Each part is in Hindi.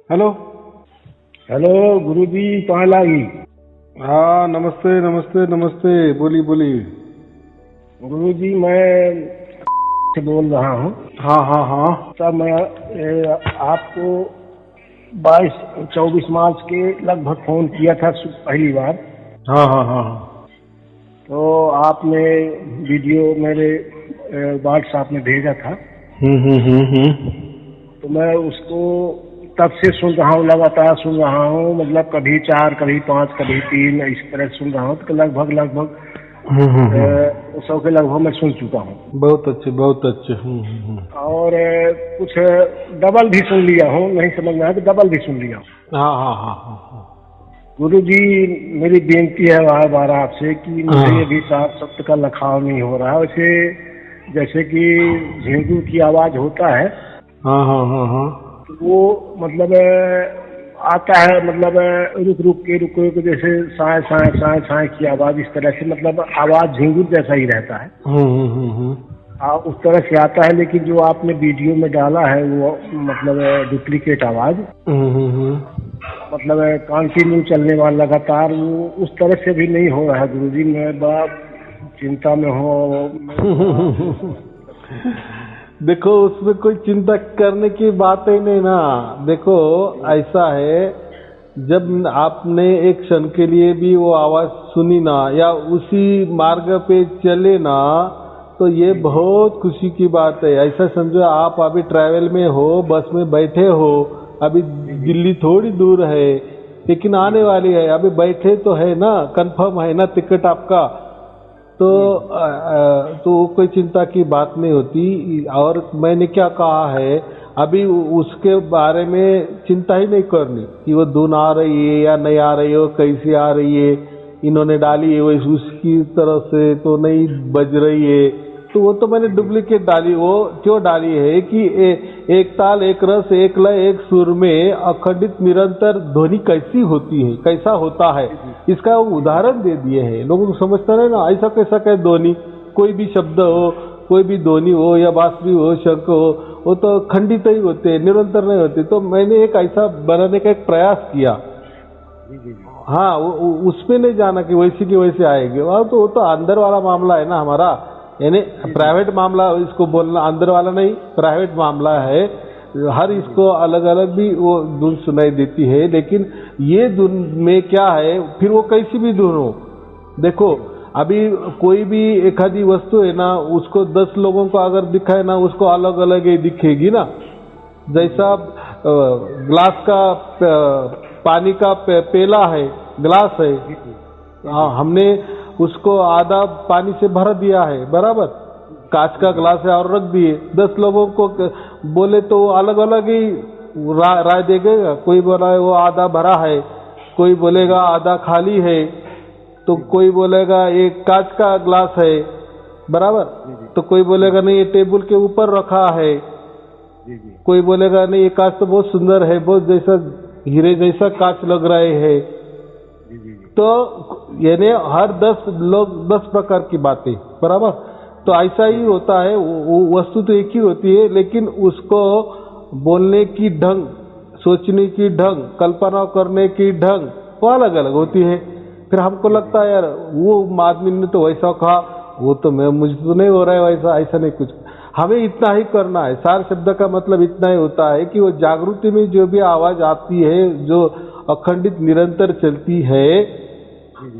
हेलो। हेलो गुरुजी, कहाँ लागी? हाँ, नमस्ते नमस्ते नमस्ते, बोलिए बोलिए। गुरुजी, मैं से बोल रहा हूँ। हाँ हाँ हाँ। सर, मैं आपको 22-24 मार्च के लगभग फोन किया था पहली बार। हाँ हाँ हाँ हाँ। तो आपने वीडियो मेरे व्हाट्सएप में भेजा था। हम्म। तो मैं उसको तब से सुन रहा हूँ, लगातार सुन रहा हूँ। मतलब कभी 4, कभी 5, कभी 3, इस तरह सुन रहा हूँ। तो लगभग 100 के लगभग मैं सुन चुका हूँ। बहुत अच्छे बहुत अच्छे। और कुछ डबल भी सुन लिया हूँ, नहीं समझ में आया तो डबल भी सुन लिया हूँ। हाँ हाँ हाँ हाँ हाँ गुरु जी, मेरी बेनती है बार बार आपसे कि मुझे हाँ अभी साफ शब्द का लखाव नहीं हो रहा है। वैसे जैसे कि झिंगुर की आवाज होता है हाँ हाँ हाँ हाँ। तो वो मतलब आता है, मतलब रुक के जैसे साए साए साए साए की आवाज, इस तरह से मतलब आवाज झिंगुर जैसा ही रहता है। हम्म। उस तरह से आता है। लेकिन जो आपने वीडियो में डाला है वो मतलब डुप्लीकेट आवाज, मतलब कंटिन्यू चलने वाला लगातार, वो उस तरह से भी नहीं हो रहा है। गुरुजी, मैं बड़ा चिंता में हूँ। देखो, उसमें कोई चिंता करने की बात ही नहीं ना। देखो, ऐसा है, जब आपने एक क्षण के लिए भी वो आवाज सुनी ना, या उसी मार्ग पे चले ना, तो ये बहुत खुशी की बात है। ऐसा समझो, आप अभी ट्रैवल में हो, बस में बैठे हो, अभी दिल्ली थोड़ी दूर है लेकिन आने वाली है, अभी बैठे तो है ना, कंफर्म है ना टिकट आपका। तो कोई चिंता की बात नहीं होती। और मैंने क्या कहा है, अभी उसके बारे में चिंता ही नहीं करनी कि वो धुन आ रही है या नहीं आ रही है, कैसी आ रही है, इन्होंने डाली है वैसे उसकी तरफ से तो नहीं बज रही है। तो वो तो मैंने डुप्लीकेट डाली। वो क्यों डाली है कि एक ताल, एक रस, एक लय, एक सुर में अखंडित निरंतर ध्वनि कैसी होती है, कैसा होता है, इसका वो उदाहरण दे दिए हैं। लोगों को समझता नहीं ना, ऐसा कैसा क्या ध्वनि, कोई भी शब्द हो, कोई भी ध्वनि हो या बांसुरी हो, शंख हो, वो तो खंडित ही होते हैं, निरंतर नहीं होते। तो मैंने एक ऐसा बनाने का एक प्रयास किया। हाँ, उसमें नहीं जाना कि वैसे की वैसे आएगी। वो तो अंदर वाला मामला है ना हमारा, यानी प्राइवेट मामला इसको बोलना, अंदर वाला नहीं, प्राइवेट मामला है। हर इसको अलग अलग भी वो धुन सुनाई देती है। लेकिन ये धुन में क्या है, फिर वो कैसी भी धुन हो, देखो अभी कोई भी एक आधी वस्तु है ना, उसको 10 लोगों को अगर दिखाए ना, उसको अलग अलग ही दिखेगी ना। जैसा ग्लास का पानी का पेला है, ग्लास है, हमने उसको आधा पानी से भर दिया है, बराबर, कांच का ग्लास है और रख दिए। 10 लोगों को बोले तो अलग अलग ही राय देगा। कोई बोला वो आधा भरा है, कोई बोलेगा आधा खाली है, तो कोई बोलेगा ये कांच का ग्लास है, बराबर, तो कोई बोलेगा नहीं ये टेबल के ऊपर रखा है, कोई बोलेगा नहीं ये कांच तो बहुत सुंदर है, बहुत जैसा हीरे जैसा कांच लग रहे हैं। तो यानी हर 10 लोग 10 प्रकार की बातें, बराबर। तो ऐसा ही होता है, वो वस्तु तो एक ही होती है, लेकिन उसको बोलने की ढंग, सोचने की ढंग, कल्पना करने की ढंग वो अलग अलग होती है। फिर हमको लगता है यार वो आदमी ने तो वैसा कहा, वो तो मुझे तो नहीं हो रहा है वैसा, ऐसा नहीं कुछ। हमें इतना ही करना है। सार शब्द का मतलब इतना ही होता है कि वो जागृति में जो भी आवाज आती है, जो अखंडित निरंतर चलती है,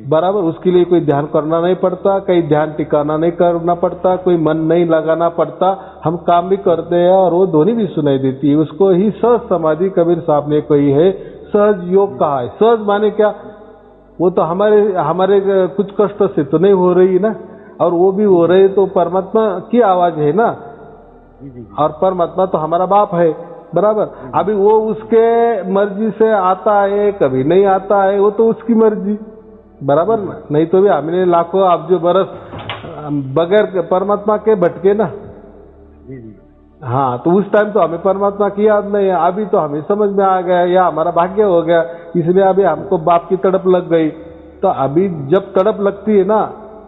बराबर, उसके लिए कोई ध्यान करना नहीं पड़ता, कहीं ध्यान टिकाना नहीं करना पड़ता, कोई मन नहीं लगाना पड़ता। हम काम भी करते हैं और वो ध्वनि भी सुनाई देती है। उसको ही सहज समाधि कबीर साहब ने कही है, सहज योग कहा है। सहज माने क्या, वो तो हमारे कुछ कष्ट से तो नहीं हो रही ना, और वो भी हो रहे तो परमात्मा की आवाज है ना, और परमात्मा तो हमारा बाप है, बराबर। अभी वो उसके मर्जी से आता है, कभी नहीं आता है, वो तो उसकी मर्जी, बराबर ना। नहीं तो भी हमने लाखों अब्जों बरस बगैर परमात्मा के भटके ना। हाँ, तो उस टाइम तो हमें परमात्मा की याद नहीं है। अभी तो हमें समझ में आ गया, या हमारा भाग्य हो गया, इसलिए अभी हमको बाप की तड़प लग गई। तो अभी जब तड़प लगती है ना,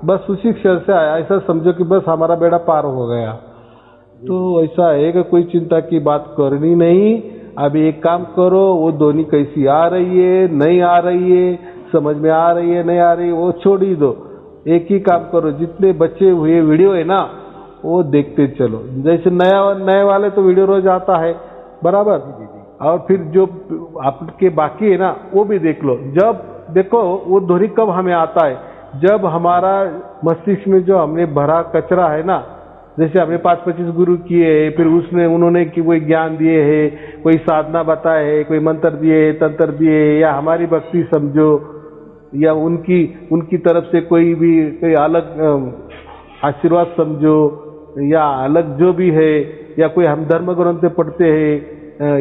बस उसी क्षण से आया, ऐसा समझो कि बस हमारा बेड़ा पार हो गया। तो ऐसा है कि कोई चिंता की बात करनी नहीं। अब एक काम करो, वो ध्वनि कैसी आ रही है, नहीं आ रही है, समझ में आ रही है, नहीं आ रही है, वो छोड़ ही दो। एक ही काम करो, जितने बचे हुए वीडियो है ना वो देखते चलो। जैसे नए वाले तो वीडियो रोज आता है, बराबर, और फिर जो आपके बाकी है ना वो भी देख लो। जब देखो वो ध्वनि कब हमें आता है, जब हमारा मस्तिष्क में जो हमने भरा कचरा है ना, जैसे हमने 5-25 गुरु किए हैं, फिर उसने उन्होंने कि कोई ज्ञान दिए है, कोई साधना बताए है, कोई मंत्र दिए, तंत्र दिए, या हमारी भक्ति समझो, या उनकी तरफ से कोई अलग आशीर्वाद समझो, या अलग जो भी है, या कोई हम धर्म ग्रंथ पढ़ते हैं,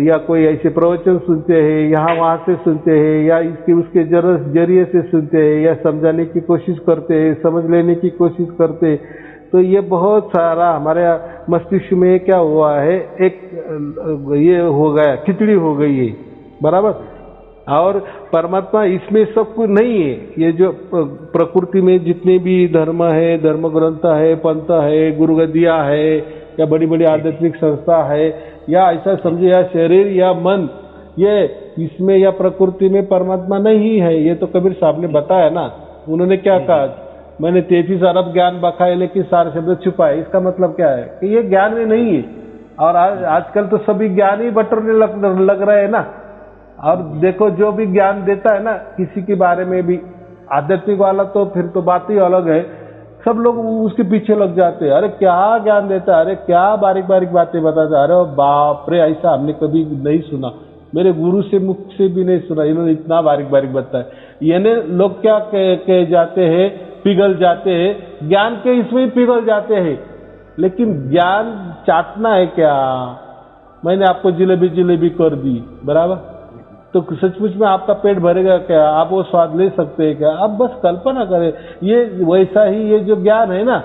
या कोई ऐसे प्रवचन सुनते हैं, यहाँ वहाँ से सुनते हैं, या इसके उसके जरिए से सुनते हैं, या समझाने की कोशिश करते हैं, समझ लेने की कोशिश करते हैं, तो ये बहुत सारा हमारे मस्तिष्क में क्या हुआ है, एक ये हो गया, खिचड़ी हो गई है, बराबर। और परमात्मा इसमें सब कुछ नहीं है। ये जो प्रकृति में जितने भी धर्म है, धर्म ग्रंथ है, पंथ है, गुरु गद्दियाँ है, या बड़ी बड़ी आध्यात्मिक संस्था है, या ऐसा समझे, या शरीर या मन, ये इसमें या प्रकृति में परमात्मा नहीं है। ये तो कबीर साहब ने बताया ना, उन्होंने क्या कहा, मैंने 33 अरब ज्ञान बखाए लेकिन सारे शब्द छुपाए। इसका मतलब क्या है कि ये ज्ञान में नहीं है। और आजकल तो सभी ज्ञान ही बटोरने लग रहे हैं ना। और देखो जो भी ज्ञान देता है ना किसी के बारे में भी, आध्यात्मिक वाला तो फिर तो बात ही अलग है, सब लोग उसके पीछे लग जाते हैं। अरे क्या ज्ञान देता है, अरे क्या बारीक बारीक बातें बताता है, अरे बाप रे, ऐसा हमने कभी नहीं सुना, मेरे गुरु से मुख से भी नहीं सुना, इन्होंने इतना बारीक बारीक बताया। यानी लोग क्या कह जाते हैं, पिघल जाते हैं, ज्ञान के इसमें ही पिघल जाते हैं। लेकिन ज्ञान चाटना है क्या, मैंने आपको जलेबी कर दी, बराबर, तो सचमुच में आपका पेट भरेगा क्या, आप वो स्वाद ले सकते हैं क्या? आप बस कल्पना करें। ये वैसा ही ये जो ज्ञान है ना,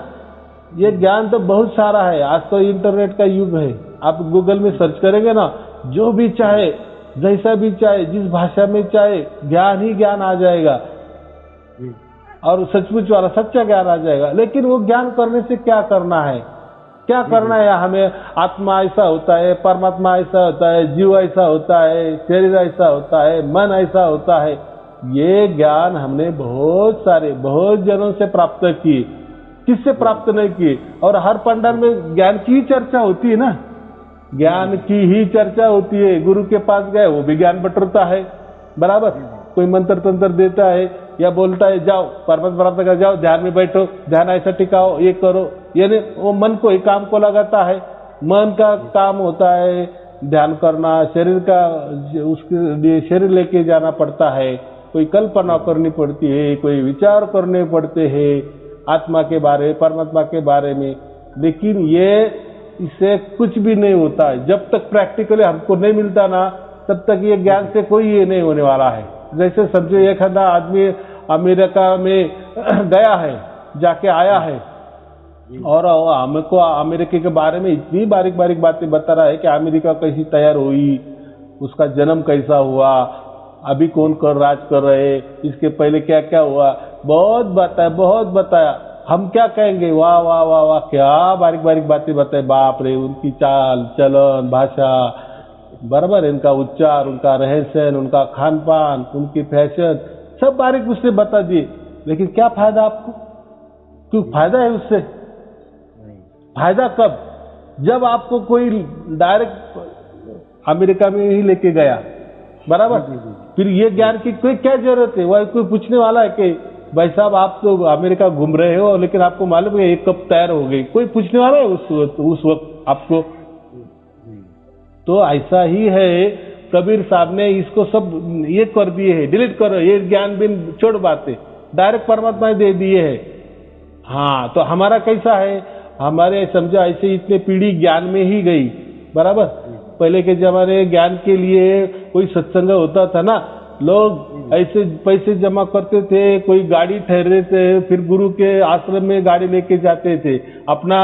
ये ज्ञान तो बहुत सारा है। आज तो इंटरनेट का युग है, आप गूगल में सर्च करेंगे ना, जो भी चाहे, जैसा भी चाहे, जिस भाषा में चाहे, ज्ञान ही ज्ञान आ जाएगा, और सचमुच वाला सच्चा ज्ञान आ जाएगा। लेकिन वो ज्ञान करने से क्या करना है, क्या करना है हमें? आत्मा ऐसा होता है, परमात्मा ऐसा होता है, जीव ऐसा होता है, शरीर ऐसा होता है, मन ऐसा होता है। ये ज्ञान हमने बहुत जनों से प्राप्त किए, किससे प्राप्त नहीं किए। और हर पंडाल में ज्ञान की ही चर्चा होती है ना, ज्ञान की ही चर्चा होती है। गुरु के पास गए, वो भी ज्ञान बटोरता है, बराबर। कोई मंत्र तंत्र देता है या बोलता है जाओ परमात्मा प्राप्त कर, जाओ ध्यान में बैठो, ध्यान ऐसा टिकाओ, ये करो, यानी वो मन को ही काम को लगाता है। मन का काम होता है ध्यान करना, शरीर का उसके लिए शरीर लेके जाना पड़ता है, कोई कल्पना करनी पड़ती है, कोई विचार करने पड़ते हैं आत्मा के बारे, परमात्मा के बारे में। लेकिन ये इससे कुछ भी नहीं होता है। जब तक प्रैक्टिकली हमको नहीं मिलता ना, तब तक ये ज्ञान से कोई ये नहीं होने वाला है। जैसे समझो एक आधा आदमी अमेरिका में गया है, जाके आया है, और हमको अमेरिका के बारे में इतनी बारीक बारीक बातें बता रहा है कि अमेरिका कैसी तैयार हुई, उसका जन्म कैसा हुआ, अभी कौन कर राज कर रहे, इसके पहले क्या क्या हुआ, बहुत बताया। हम क्या कहेंगे, वाह वाह वाह वाह, क्या बारीक बारीक बातें बताए, बाप रे, उनकी चाल चलन भाषा, बराबर, इनका उच्चार, उनका रहन सहन, उनका खान पान, उनकी फैशन, सब बारीक उसने बता दिए। लेकिन क्या फायदा आपको? क्यों फायदा है उससे? फायदा कब? जब आपको कोई डायरेक्ट अमेरिका में ही लेके गया, बराबर। फिर ये ज्ञान की कोई क्या जरूरत है? वह कोई पूछने वाला है कि भाई साहब आप तो अमेरिका घूम रहे हो, लेकिन आपको मालूम है एक कप तैयार हो गई? कोई पूछने वाला है उस वक्त आपको? तो ऐसा ही है, कबीर साहब ने इसको सब ये कर दिए है, डिलीट करो, ये ज्ञान बिन छोड़ बातें, डायरेक्ट परमात्मा दे दिए है। हाँ, तो हमारा कैसा है, हमारे समझा ऐसे इतने पीढ़ी ज्ञान में ही गई, बराबर। पहले के जमाने ज्ञान के लिए कोई सत्संग होता था ना, लोग ऐसे पैसे जमा करते थे, कोई गाड़ी ठहरे थे, फिर गुरु के आश्रम में गाड़ी लेके जाते थे, अपना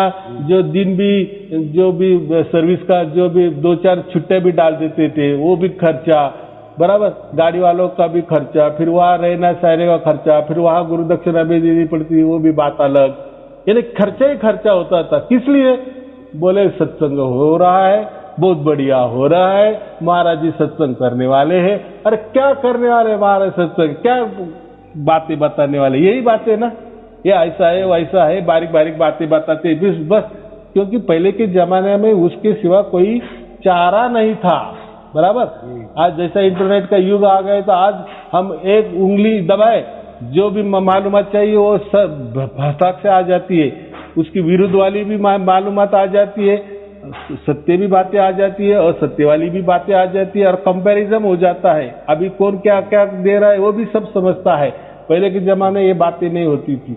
जो दिन भी जो भी सर्विस का जो भी 2-4 छुट्टे भी डाल देते थे, वो भी खर्चा, बराबर, गाड़ी वालों का भी खर्चा, फिर वहाँ रहना सहने का खर्चा, फिर वहाँ गुरु दक्षिणा भी देनी पड़ती, वो भी बात अलग। यानी खर्चा ही खर्चा होता था। किस लिए? बोले सत्संग हो रहा है, बहुत बढ़िया हो रहा है, महाराज जी सत्संग करने वाले हैं। अरे क्या करने वाले महाराज सत्संग, क्या बातें बताने वाले, यही बातें ना, ये ऐसा है वैसा है, बारीक बारीक बातें बताते बस। क्योंकि पहले के जमाने में उसके सिवा कोई चारा नहीं था, बराबर। आज जैसा इंटरनेट का युग आ गया, तो आज हम एक उंगली दबाए, जो भी मालूमात चाहिए वो सब फटाक से आ जाती है, उसकी विरुद्ध वाली भी मालूमात आ जाती है, सत्य भी बातें आ जाती है और सत्य वाली भी बातें आ जाती है, और कंपैरिजन हो जाता है। अभी कौन क्या क्या दे रहा है वो भी सब समझता है। पहले के जमाने ये बातें नहीं होती थी।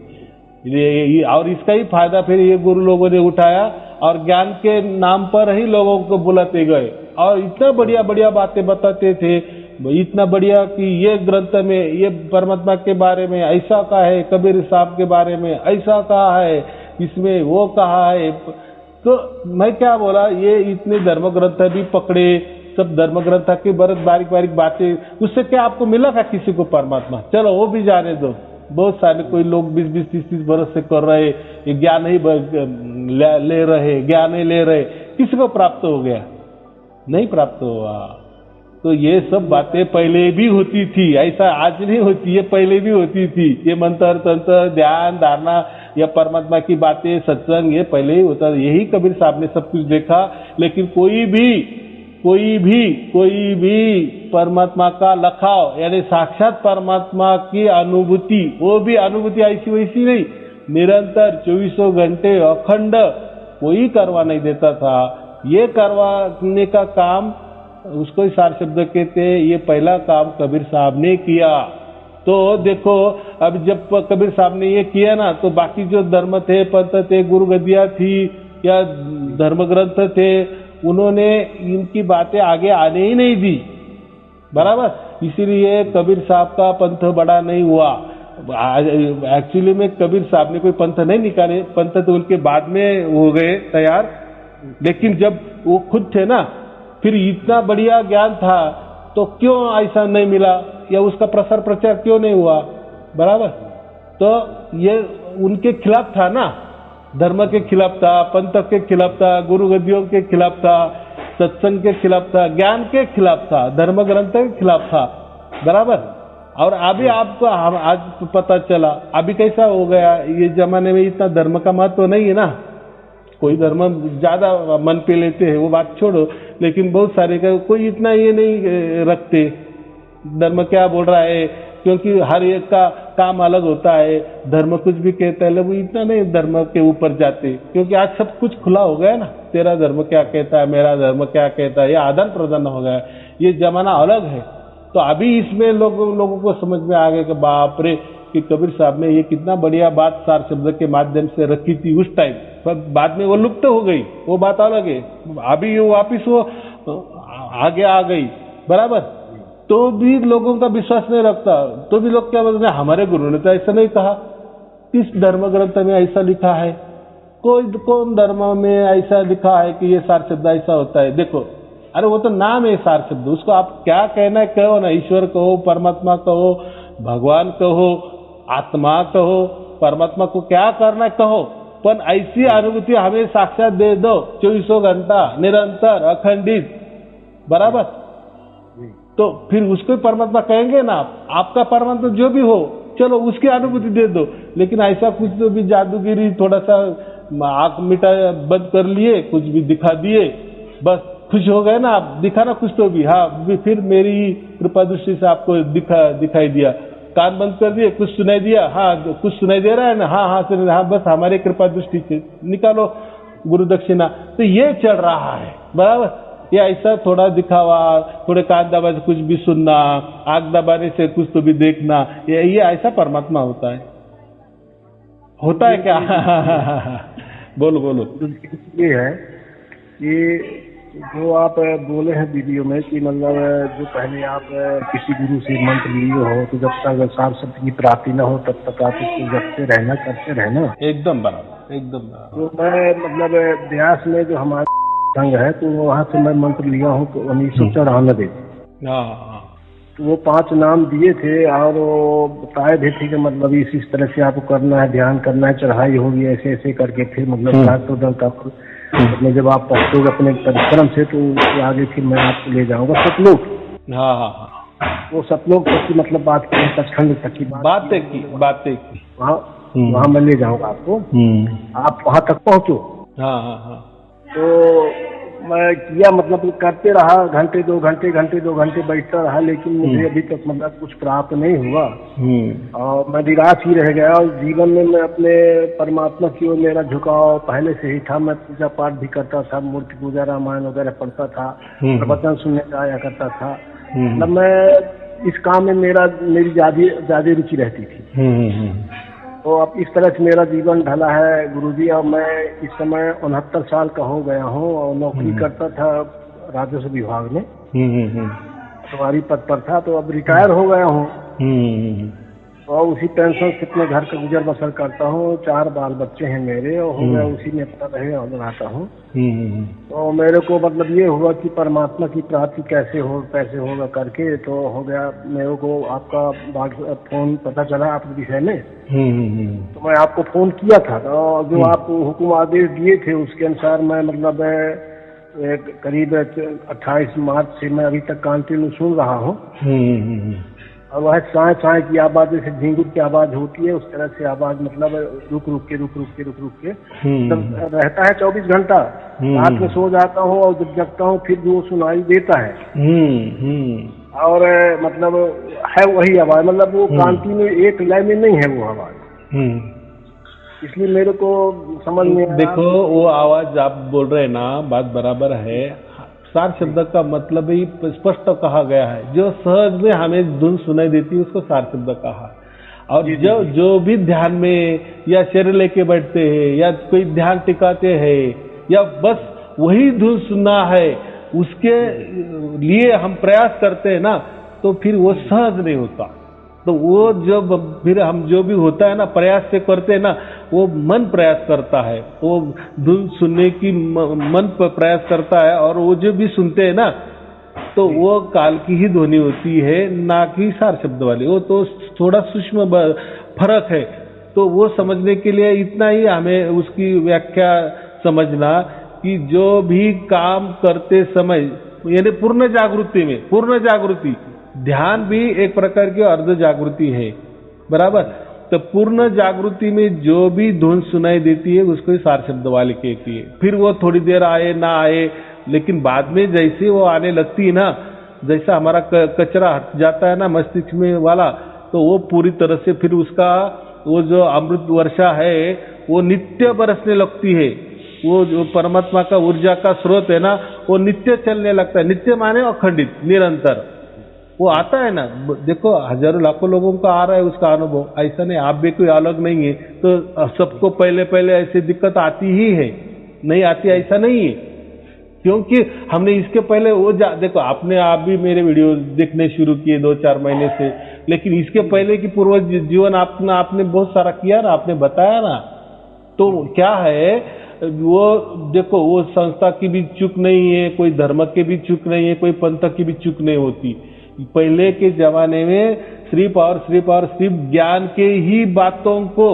और इसका ही फायदा फिर ये गुरु लोगों ने उठाया और ज्ञान के नाम पर ही लोगों को बुलाते गए, और इतना बढ़िया बढ़िया बातें बताते थे, इतना बढ़िया कि ये ग्रंथ में ये परमात्मा के बारे में ऐसा कहा है, कबीर साहब के बारे में ऐसा कहा है, इसमें वो कहा है। तो मैं क्या बोला, ये इतने धर्म ग्रंथ भी पकड़े, सब धर्म ग्रंथ की बारीक बारीक बातें, उससे क्या आपको मिला था किसी को परमात्मा? चलो वो भी जाने दो। बहुत सारे कोई लोग 20-20, 30-30 बरस से कर रहे, ये ज्ञान ही ले रहे, ज्ञान ही ले रहे, किसी को प्राप्त हो गया? नहीं प्राप्त हुआ। तो ये सब बातें पहले भी होती थी, ऐसा आज नहीं होती, ये पहले भी होती थी। ये मंत्र तंत्र ध्यान धारणा या परमात्मा की बातें सत्संग ये पहले ही होता। यही कबीर साहब ने सब कुछ देखा, लेकिन कोई भी परमात्मा का लखाव यानी साक्षात परमात्मा की अनुभूति, वो भी अनुभूति ऐसी वैसी नहीं, निरंतर 24 घंटे अखंड कोई करवा नहीं देता था। ये करवाने का काम उसको ही सार शब्द कहते हैं, ये पहला काम कबीर साहब ने किया। तो देखो अब जब कबीर साहब ने ये किया ना, तो बाकी जो धर्म थे, पंथ थे, गुरु गद्दियाँ थी या धर्म ग्रंथ थे, उन्होंने इनकी बातें आगे आने ही नहीं दी, बराबर। इसीलिए कबीर साहब का पंथ बड़ा नहीं हुआ। एक्चुअली में कबीर साहब ने कोई पंथ नहीं निकाले, पंथ तो उनके बाद में हो गए तैयार, लेकिन जब वो खुद थे ना, फिर इतना बढ़िया ज्ञान था, तो क्यों ऐसा नहीं मिला या उसका प्रसार प्रचार क्यों नहीं हुआ, बराबर। तो ये उनके खिलाफ था ना, धर्म के खिलाफ था, पंथ के खिलाफ था, गुरु गद्दियों के खिलाफ था, सत्संग के खिलाफ था, ज्ञान के खिलाफ था, धर्म ग्रंथ के खिलाफ था, बराबर। और अभी आपको आज पता चला, अभी कैसा हो गया, ये जमाने में इतना धर्म का महत्व नहीं है ना, कोई धर्म ज्यादा मन पे लेते हैं, वो बात छोड़ो, लेकिन बहुत सारे का कोई इतना ये नहीं रखते धर्म क्या बोल रहा है, क्योंकि हर एक का काम अलग होता है। धर्म कुछ भी कहता है, लोग इतना नहीं धर्म के ऊपर जाते, क्योंकि आज सब कुछ खुला हो गया ना, तेरा धर्म क्या कहता है, मेरा धर्म क्या कहता है, ये आदान प्रदान हो गया, ये जमाना अलग है। तो अभी इसमें लोगों को समझ में आ गया कि बाप रे, कि कबीर साहब ने ये कितना बढ़िया बात सार शब्द के माध्यम से रखी थी उस टाइम, पर बाद में वो लुप्त हो गई, वो बात अलग है। अभी वो वापिस वो आगे आ गई, बराबर। तो भी लोगों का विश्वास नहीं रखता, तो भी लोग क्या बोलते हैं, हमारे गुरु ने तो ऐसा नहीं कहा, किस धर्म ग्रंथ में ऐसा लिखा है, कौन धर्म में ऐसा लिखा है कि ये सार शब्द ऐसा होता है। देखो, अरे वो तो नाम है सार शब्द, उसको आप क्या कहना है कहो ना, ईश्वर कहो, परमात्मा कहो, भगवान कहो, आत्मा कहो, परमात्मा को क्या करना है कहो, पर ऐसी अनुभूति हमें साक्षात दे दो, 24 घंटा निरंतर अखंडित, बराबर। तो फिर उसको परमात्मा कहेंगे ना, आपका परमात्मा जो भी हो, चलो उसकी अनुभूति दे दो। लेकिन ऐसा कुछ तो भी जादूगिरी, थोड़ा सा आंख मिटा बंद कर लिए, कुछ भी दिखा दिए, बस खुश हो गए ना आप, दिखाना कुछ तो भी, हाँ फिर मेरी कृपा दृष्टि से आपको दिखाई दिया, कान बंद कर दिए, कुछ सुनाई दिया, हाँ कुछ सुनाई दे रहा है ना, हाँ बस हमारे कृपा दृष्टि से निकालो गुरु दक्षिणा। तो ये चल रहा है, बराबर। ये ऐसा थोड़ा दिखावा, थोड़े कान दबा से कुछ भी सुनना, आंख दबाने से कुछ तो भी देखना, ये ऐसा परमात्मा होता है क्या? बोलो। ये है कि जो आप बोले हैं वीडियो में कि मतलब जो पहले आप किसी गुरु से मंत्र लिए हो, तो जब तक सार शब्द की प्राप्ति न हो तब तक आप उसको जपते रहना, करते रहना। एकदम बराबर, एकदम बराबर। तो मैं मतलब ब्यास में जो हमारा संघ है, तो वहाँ से मैं मंत्र लिया हूँ 1994। तो वो 5 नाम दिए थे, और वो बताए भी थे कि मतलब इस तरह से आपको करना है, ध्यान करना है, चढ़ाई होगी ऐसे ऐसे करके, फिर मतलब 4 का तो जब आप पहुंचोगे अपने परिश्रम से तो उसके आगे फिर मैं आपको ले जाऊंगा सतलोक। हाँ हाँ हाँ, वो सतलोक तक की मतलब बात की, सचखंड तक की बातें की वहाँ मैं ले जाऊंगा आपको। आप वहाँ तक पहुँचो। हाँ हाँ हाँ। तो मैं किया मतलब करते रहा, घंटे दो घंटे बैठता रहा, लेकिन मुझे अभी तक मतलब कुछ प्राप्त नहीं हुआ और मैं निराश ही रह गया। और जीवन में मैं अपने परमात्मा की ओर मेरा झुकाव पहले से ही था। मैं पूजा पाठ भी करता था, मूर्ति पूजा, रामायण वगैरह पढ़ता था, प्रवचन सुनने जाया करता था। मतलब मैं इस काम में मेरी ज्यादा रुचि रहती थी। तो अब इस तरह से मेरा जीवन ढला है गुरुजी। और मैं इस समय 69 साल का हो गया हूँ और नौकरी करता था राजस्व विभाग में, पटवारी पद पर था। तो अब रिटायर हो गया हूँ और उसी पेंशन से अपने घर का गुजर बसर करता हूँ। 4 बाल बच्चे हैं मेरे और हो गया उसी में अपना रहता हूँ। तो मेरे को मतलब ये हुआ कि परमात्मा की प्राप्ति कैसे होगा करके तो हो गया। मेरे को आपका फोन पता चला आपके विषय में, तो मैं आपको फोन किया था। तो जो आप हुक्म आदेश दिए थे उसके अनुसार मैं मतलब करीब 28 मार्च से मैं अभी तक कंटिन्यू सुन रहा हूँ। और वह चाय की आवाज जैसे झींगुर की आवाज होती है उस तरह से आवाज मतलब रुक रुक के तब रहता है 24 घंटा। रात में सो जाता हूँ और जब जगता हूँ फिर वो सुनाई देता है। और मतलब है वही आवाज, मतलब वो क्रांति में एक लय में नहीं है वो आवाज। इसलिए मेरे को समझ में देखो वो आवाज आप बोल रहे हैं ना, बात बराबर है। सार शब्द का मतलब ही स्पष्ट कहा गया है, जो सहज में हमें धुन सुनाई देती है उसको सार शब्द कहा। और जो भी ध्यान में या शरीर लेके बैठते हैं या कोई ध्यान टिकाते हैं या बस वही धुन सुनना है उसके लिए हम प्रयास करते हैं ना, तो फिर वो सहज नहीं होता। तो वो जब फिर हम जो भी होता है ना प्रयास से करते हैं ना, वो मन प्रयास करता है, वो धुन सुनने की मन प्रयास करता है। और वो जो भी सुनते हैं ना तो वो काल की ही ध्वनि होती है, ना कि सार शब्द वाली। वो तो थोड़ा सूक्ष्म फर्क है। तो वो समझने के लिए इतना ही हमें उसकी व्याख्या समझना कि जो भी काम करते समय यानी पूर्ण जागृति, ध्यान भी एक प्रकार की अर्ध जागृति है, बराबर। तो पूर्ण जागृति में जो भी धुन सुनाई देती है उसको सार शब्द वाले कहती है। फिर वो थोड़ी देर आए ना आए, लेकिन बाद में जैसे वो आने लगती है ना, जैसा हमारा कचरा हट जाता है ना मस्तिष्क में वाला, तो वो पूरी तरह से फिर उसका वो जो अमृत वर्षा है वो नित्य बरसने लगती है। वो जो परमात्मा का ऊर्जा का स्रोत है ना वो नित्य चलने लगता है। नित्य माने अखंडित, निरंतर वो आता है ना। देखो हजारों लाखों लोगों का आ रहा है उसका अनुभव, ऐसा नहीं आप भी कोई अलग नहीं है। तो सबको पहले ऐसी दिक्कत आती ही है, नहीं आती ऐसा नहीं है, क्योंकि हमने इसके पहले वो देखो आप भी मेरे वीडियो देखने शुरू किए 2-4 महीने से, लेकिन इसके पहले की पूर्व जीवन आपने बहुत सारा किया ना, आपने बताया ना। तो क्या है वो देखो, वो संस्था की भी चूक नहीं है, कोई धर्म की भी चूक नहीं है, कोई पंथ की भी चूक नहीं होती। पहले के जमाने में सिर्फ ज्ञान के ही बातों को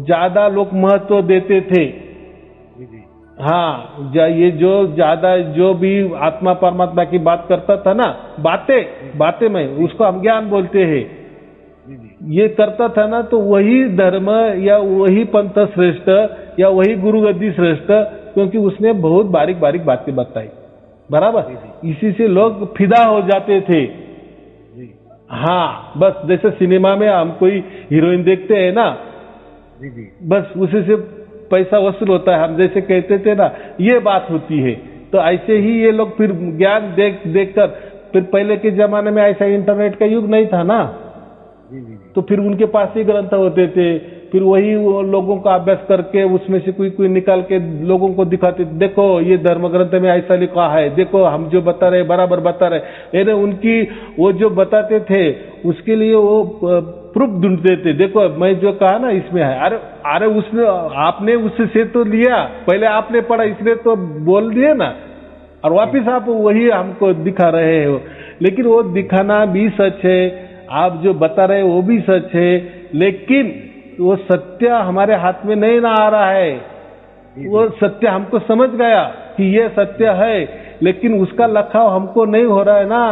ज्यादा लोग महत्व देते थे। हाँ, ये जो ज्यादा जो भी आत्मा परमात्मा की बात करता था ना, बातें में उसको हम ज्ञान बोलते हैं, ये करता था ना, तो वही धर्म या वही पंथ श्रेष्ठ या वही गुरु गद्दी श्रेष्ठ, क्योंकि उसने बहुत बारीक बातें बताई, बराबर। इसी से लोग फिदा हो जाते थे। हाँ, बस जैसे सिनेमा में हम कोई हीरोइन देखते हैं ना, बस उसी से पैसा वसूल होता है, हम जैसे कहते थे ना, ये बात होती है। तो ऐसे ही ये लोग फिर ज्ञान देख कर, फिर पहले के जमाने में ऐसा इंटरनेट का युग नहीं था ना, तो फिर उनके पास ही ग्रंथ होते थे, फिर वही वो लोगों का अभ्यास करके उसमें से कोई निकाल के लोगों को दिखाते, देखो ये धर्म ग्रंथ में ऐसा लिखा है, देखो हम जो बता रहे बराबर बता रहे। यानी उनकी वो जो बताते थे उसके लिए वो प्रूफ ढूंढते थे, देखो मैं जो कहा ना इसमें है, अरे उसने आपने उससे तो लिया, पहले आपने पढ़ा इसलिए तो बोल दिए ना, और वापिस आप वही हमको दिखा रहे हो। लेकिन वो दिखाना भी सच है, आप जो बता रहे वो भी सच है, लेकिन वो सत्य हमारे हाथ में नहीं ना आ रहा है। वो सत्य हमको समझ गया कि ये सत्य है, लेकिन उसका लखाव हमको नहीं हो रहा है ना,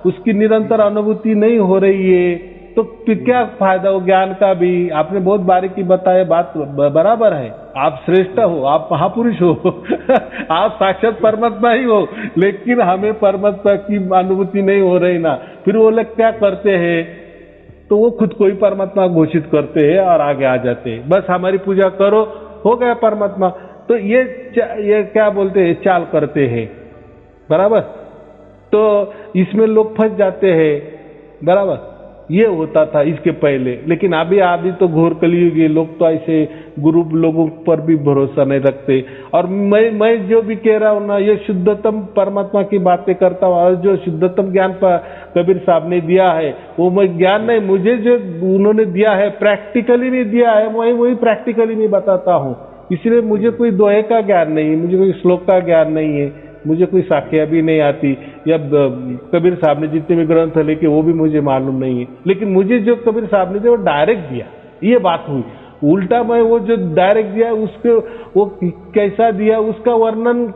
उसकी निरंतर अनुभूति नहीं हो रही है, तो फिर क्या फायदा हो ज्ञान का भी। आपने बहुत बारीकी बताया, बात बराबर है, आप श्रेष्ठ हो, आप महापुरुष हो आप साक्षात परमात्मा ही हो, लेकिन हमें परमात्मा की अनुभूति नहीं हो रही ना। फिर वो लोग क्या करते हैं, तो वो खुद को ही परमात्मा घोषित करते हैं और आगे आ जाते हैं, बस हमारी पूजा करो हो गया परमात्मा। तो ये क्या बोलते हैं, चाल करते हैं, बराबर। तो इसमें लोग फंस जाते हैं, बराबर। ये होता था इसके पहले, लेकिन अभी तो घोर कलयुग है, लोग तो ऐसे गुरु लोगों पर भी भरोसा नहीं रखते। और मैं जो भी कह रहा हूँ ना, ये शुद्धतम परमात्मा की बातें करता हूँ, और जो शुद्धतम ज्ञान कबीर साहब ने दिया है, वो मैं ज्ञान नहीं, मुझे जो उन्होंने दिया है प्रैक्टिकली भी दिया है, वही प्रैक्टिकली भी बताता हूँ। इसलिए मुझे कोई दोहे का ज्ञान नहीं, मुझे कोई श्लोक का ज्ञान नहीं है, मुझे कोई साख्या भी नहीं आती, या कबीर साहब ने जितने भी ग्रंथ लिखे वो भी मुझे मालूम नहीं है। लेकिन मुझे जो कबीर साहब ने वो डायरेक्ट दिया, ये बात हुई। उल्टा मैं वो जो डायरेक्ट दिया उसको वो कैसा दिया उसका वर्णन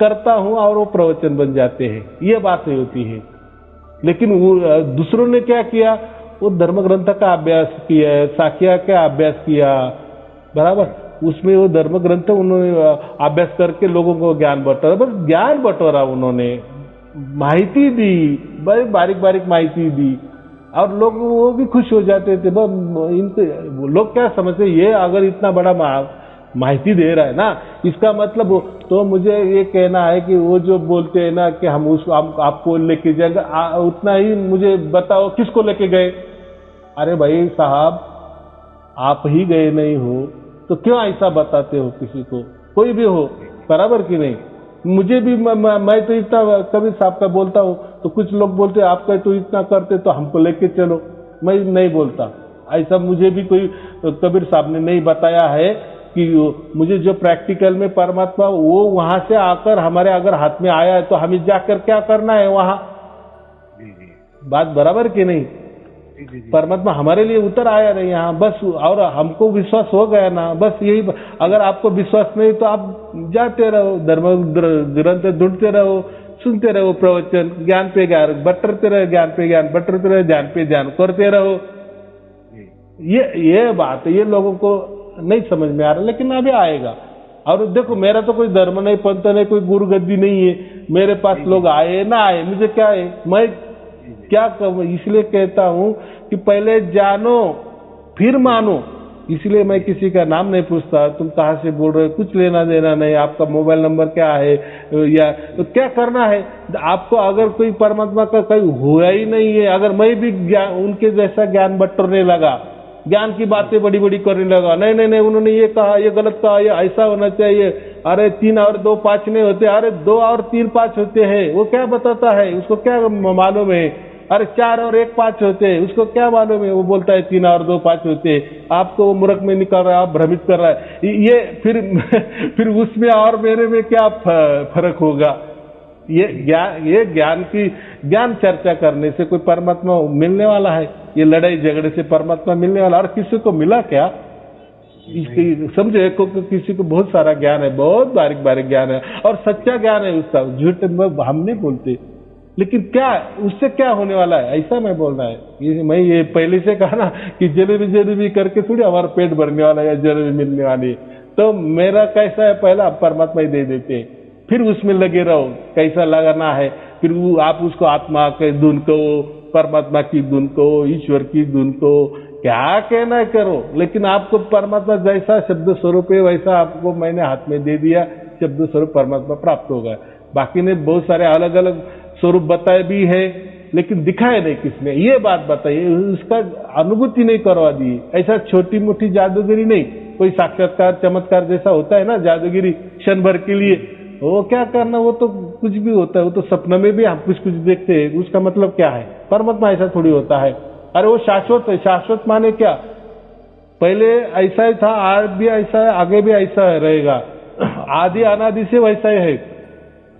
करता हूँ और वो प्रवचन बन जाते हैं, ये बातें होती है। लेकिन वो दूसरों ने क्या किया, वो धर्म ग्रंथ का अभ्यास किया, साख्या का अभ्यास किया, बराबर। उसमें वो धर्म ग्रंथ उन्होंने अभ्यास करके लोगों को ज्ञान बटोरा, बस ज्ञान बटोरा, उन्होंने माहिती दी, बड़ी बारीक बारीक माहिती दी, और लोग वो भी खुश हो जाते थे। इनको लोग क्या समझते, ये अगर इतना बड़ा माहिती दे रहा है ना, इसका मतलब तो मुझे ये कहना है कि वो जो बोलते हैं ना कि हम आपको लेके जाएंगे, उतना ही मुझे बताओ किसको लेके गए। अरे भाई साहब, आप ही गए नहीं हो तो क्यों ऐसा बताते हो किसी को, कोई भी हो, बराबर कि नहीं। मुझे भी मैं तो इतना कबीर साहब का बोलता हूँ, तो कुछ लोग बोलते आपका तो इतना करते तो हमको लेके चलो, मैं नहीं बोलता ऐसा। मुझे भी कोई कबीर साहब ने नहीं बताया है कि मुझे जो प्रैक्टिकल में परमात्मा वो वहां से आकर हमारे अगर हाथ में आया है तो हमें जाकर क्या करना है वहां। बात बराबर कि नहीं। परमात्मा हमारे लिए उतर आया नहीं यहाँ, बस, और हमको विश्वास हो गया ना, बस यही। अगर आपको विश्वास नहीं तो आप जाते रहो, धर्म ग्रंथ ढूंढते रहो, सुनते रहो प्रवचन, ज्ञान पे ज्ञान बटरते रहो, ज्ञान पे ज्ञान बटरते रहो, ज्ञान पे ज्ञान करते रहो। ये बात है, ये लोगों को नहीं समझ में आ रहा, लेकिन अभी आएगा। और देखो, मेरा तो कोई धर्म नहीं, पंथ नहीं, कोई गुरु गद्दी नहीं है, मेरे पास लोग आए ना आए मुझे क्या है, मैं क्या कहूँ। इसलिए कहता हूँ कि पहले जानो फिर मानो। इसलिए मैं किसी का नाम नहीं पूछता, तुम कहाँ से बोल रहे हो, कुछ लेना देना नहीं, आपका मोबाइल नंबर क्या है, या तो क्या करना है आपको। अगर कोई परमात्मा का कोई हुआ ही नहीं है, अगर मैं भी उनके जैसा ज्ञान बटोरने लगा, ज्ञान की बातें बड़ी बड़ी करने लगा, नहीं नहीं नहीं उन्होंने ये कहा, ये गलत कहा, ये ऐसा होना चाहिए, अरे 3 और 2 5 नहीं होते, अरे 2 और 3 5 होते हैं, वो क्या बताता है, उसको क्या मालूम है। अरे 4 और 1 5 होते हैं, उसको क्या मालूम है, वो बोलता है 3 और 2 5 होते हैं। आपको वो मूर्ख में निकाल रहा है, आप भ्रमित कर रहा है। ये फिर उसमें और मेरे में क्या फर्क होगा। ये ज्ञान चर्चा करने से कोई परमात्मा मिलने वाला है? ये लड़ाई झगड़े से परमात्मा मिलने वाला? और किसी को मिला क्या? समझे, किसी को बहुत सारा ज्ञान है, बहुत बारीक बारीक ज्ञान है, और सच्चा ज्ञान है उसका, झूठ हम नहीं बोलते। लेकिन क्या उससे क्या होने वाला है, ऐसा मैं बोल रहा है। मैं ये पहले से कहा ना कि जलेबी करके थोड़ी हमारा पेट भरने वाला है या जलेबी मिलने वाली है। तो मेरा कैसा है, पहला परमात्मा ही दे देते हैं, फिर उसमें लगे रहो, कैसा लगाना है, फिर वो आप उसको आत्मा के धुन को, परमात्मा की धुन को, ईश्वर की धुन को क्या कहना है करो। लेकिन आपको परमात्मा जैसा शब्द स्वरूप है वैसा आपको मैंने हाथ में दे दिया, शब्द स्वरूप परमात्मा प्राप्त होगा। बाकी ने बहुत सारे अलग अलग स्वरूप बताए भी है, लेकिन दिखाए नहीं किसने, ये बात बताइए, उसका अनुभूति नहीं करवा दी। ऐसा छोटी मोटी जादूगिरी नहीं, कोई साक्षात्कार चमत्कार जैसा होता है ना जादूगिरी क्षण भर के लिए, वो क्या करना, वो तो कुछ भी होता है, वो तो सपने में भी हम कुछ कुछ देखते हैं, उसका मतलब क्या है। परमात्मा ऐसा थोड़ी होता है, अरे वो शाश्वत है। शाश्वत माने क्या, पहले ऐसा ही था, आज भी ऐसा है, आगे भी ऐसा रहेगा, आदि अनादि से वैसा ही है,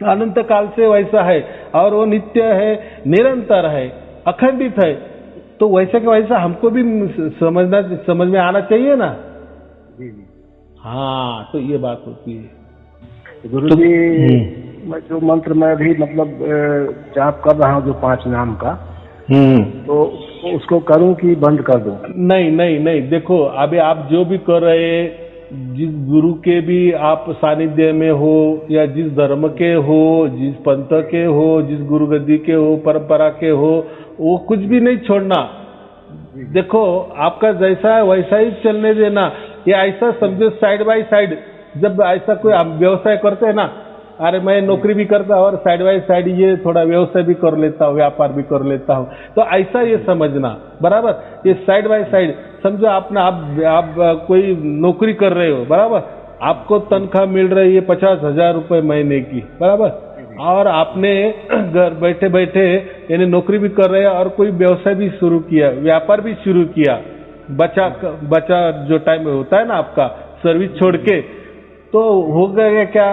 अनंत काल से वैसा है, और वो नित्य है, निरंतर है, अखंडित है। तो वैसे का वैसा हमको भी समझ में आना चाहिए ना। हाँ, तो ये बात होती है। गुरु जी मैं जो मंत्र मैं भी मतलब जाप कर रहा हूँ जो 5 नाम का, तो उसको करूं कि बंद कर दूं? नहीं नहीं नहीं, देखो अभी आप जो भी कर रहे, जिस गुरु के भी आप सानिध्य में हो या जिस धर्म के हो, जिस पंथ के हो, जिस गुरु गद्दी के हो, परंपरा के हो, वो कुछ भी नहीं छोड़ना। देखो आपका जैसा है वैसा ही चलने देना। ये ऐसा समझो साइड बाय साइड, जब ऐसा कोई आप व्यवसाय करते हैं ना, अरे मैं नौकरी भी करता हूँ और साइड बाय साइड ये थोड़ा व्यवसाय भी कर लेता हूँ, व्यापार भी कर लेता हूँ, तो ऐसा ये समझना बराबर। ये साइड बाय साइड समझो आपने आप कोई नौकरी कर रहे हो बराबर, आपको तनख्वाह मिल रही है 50,000 रुपए महीने की बराबर, और आपने घर बैठे बैठे यानी नौकरी भी कर रहे हैं और कोई व्यवसाय भी शुरू किया, व्यापार भी शुरू किया, बचा जो टाइम होता है ना आपका सर्विस छोड़ के, तो हो गया क्या,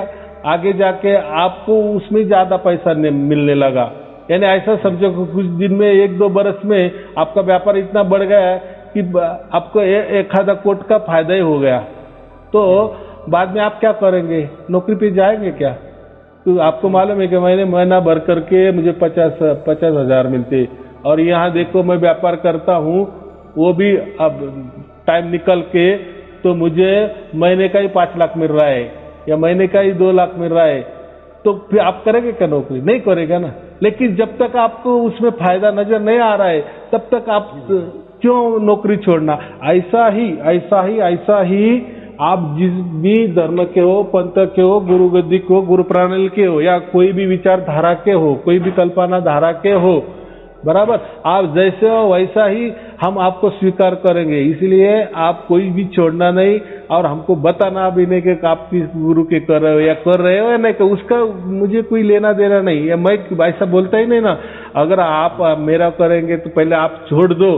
आगे जाके आपको उसमें ज्यादा पैसा मिलने लगा। यानी ऐसा समझो कि कुछ दिन में 1-2 बरस में आपका व्यापार इतना बढ़ गया है कि आपको 1,000 कोट का फायदा ही हो गया। तो बाद में आप क्या करेंगे, नौकरी पे जाएंगे क्या? तो आपको मालूम है कि मैंने महीना भर करके मुझे 50,000 मिलते, और यहाँ देखो मैं व्यापार करता हूँ, वो भी अब टाइम निकल के तो मुझे महीने का ही 5 लाख मिल रहा है या महीने का ही 2 लाख मिल रहा है, तो फिर आप करेंगे क्या नौकरी? नहीं करेगा ना। लेकिन जब तक आपको उसमें फायदा नजर नहीं आ रहा है तब तक आप क्यों नौकरी छोड़ना? ऐसा ही आप जिस भी धर्म के हो, पंथ के हो, गुरु गद्दी के हो, गुरु प्रणाली के हो, या कोई भी विचारधारा के हो, कोई भी कल्पना धारा के हो बराबर, आप जैसे हो वैसा ही हम आपको स्वीकार करेंगे। इसलिए आप कोई भी छोड़ना नहीं, और हमको बताना भी नहीं कि आप किस गुरु के कर रहे हो या नहीं, कि उसका मुझे कोई लेना देना नहीं है। मैं ऐसा बोलता ही नहीं ना। अगर आप मेरा करेंगे तो पहले आप छोड़ दो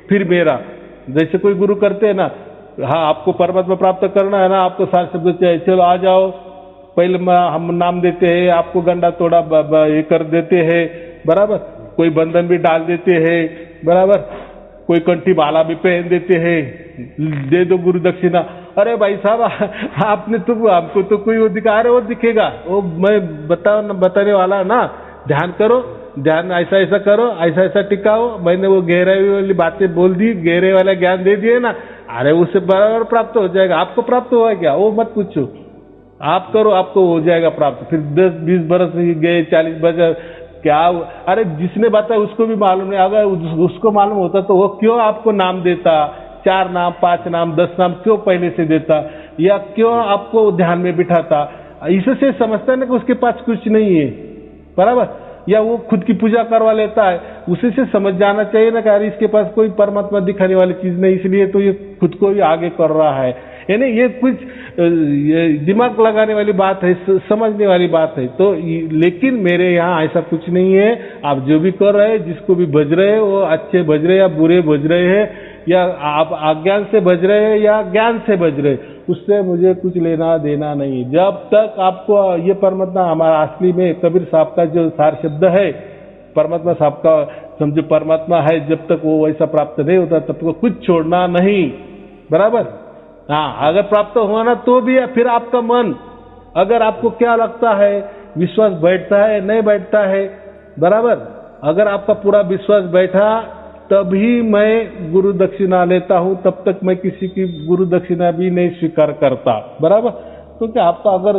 फिर मेरा, जैसे कोई गुरु करते हैं ना, हाँ आपको परमात्मा प्राप्त करना है ना, आपको 7 शब्द चाहिए, चलो आ जाओ, पहले हम नाम देते हैं, आपको गंडा तोड़ा ये कर देते हैं बराबर, कोई बंधन भी डाल देते हैं बराबर, कोई कंठी माला भी पहन देते हैं, दे दो गुरु दक्षिणा। अरे भाई साहब आपने तो हमको तो कोई वो दिखा रहे, वो दिखेगा, वो मैं बताने वाला ना, ध्यान करो, ध्यान ऐसा ऐसा करो, ऐसा ऐसा टिकाओ। मैंने वो गहराई वाली बातें बोल दी, गहरे वाला ज्ञान दे दिए ना, अरे उससे बराबर प्राप्त हो जाएगा। आपको प्राप्त हुआ क्या वो मत पूछो, आप करो, आपको हो जाएगा प्राप्त। फिर 10-20 बरस गए, 40 बरस क्या, अरे जिसने बताया उसको भी मालूम नहीं। अगर उसको मालूम होता तो वो क्यों आपको नाम देता, 4 नाम, 5 नाम, 10 नाम क्यों पहले से देता, या क्यों आपको ध्यान में बिठाता? इससे समझता है ना कि उसके पास कुछ नहीं है बराबर, या वो खुद की पूजा करवा लेता है, उसी से समझ जाना चाहिए ना कि अरे इसके पास कोई परमात्मा दिखाने वाली चीज नहीं, इसलिए तो ये खुद को ही आगे कर रहा है। यानी ये कुछ ये दिमाग लगाने वाली बात है, समझने वाली बात है। तो लेकिन मेरे यहाँ ऐसा कुछ नहीं है। आप जो भी कर रहे हैं, जिसको भी बज रहे हैं, वो अच्छे बज रहे हैं या बुरे बज रहे हैं, या आप अज्ञान से बज रहे हैं या ज्ञान से बज रहे हैं, उससे मुझे कुछ लेना देना नहीं। जब तक आपको ये परमात्मा, हमारा असली में कबीर साहब का जो सार शब्द है, परमात्मा साहब का समझो परमात्मा है, जब तक वो वैसा प्राप्त नहीं होता तब तक कुछ छोड़ना नहीं बराबर। हाँ, अगर प्राप्त हुआ ना तो भी फिर आपका मन, अगर आपको क्या लगता है, विश्वास बैठता है नहीं बैठता है बराबर, अगर आपका पूरा विश्वास बैठा तभी मैं गुरु दक्षिणा लेता हूं, तब तक मैं किसी की गुरु दक्षिणा भी नहीं स्वीकार करता बराबर। क्योंकि आपका अगर